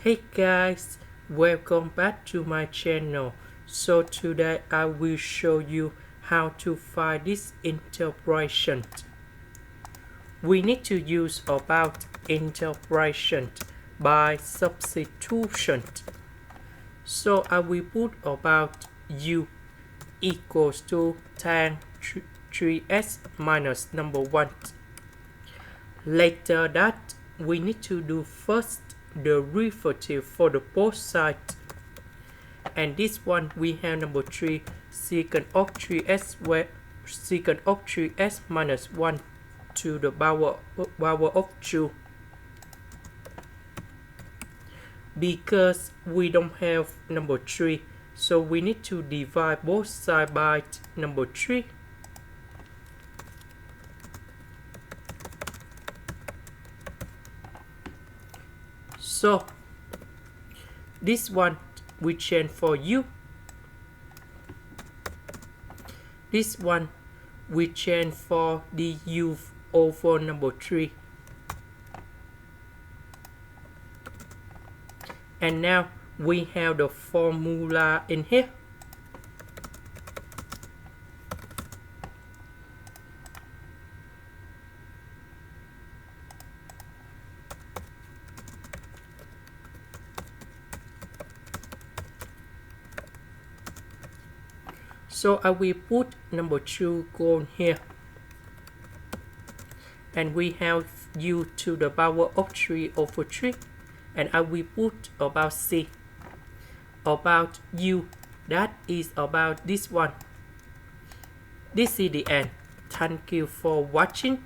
Hey guys, welcome back to my channel. So today I will show you how to find this integration. We need to use about integration by substitution. So I will put about u equals to tan 3x minus number 1. Later that we need to do first the derivative for the both sides, and this one we have number 3 secant of 3x where secant of 3x minus 1 to the power of 2. Because we don't have number 3, so we need to divide both sides by number 3. So this one we change for u. This one we change for the u over number 3. And now we have the formula in here. So I will put number 2 on here. And we have u to the power of 3 over 3. And I will put about c. About u, that is about this one. This is the end. Thank you for watching.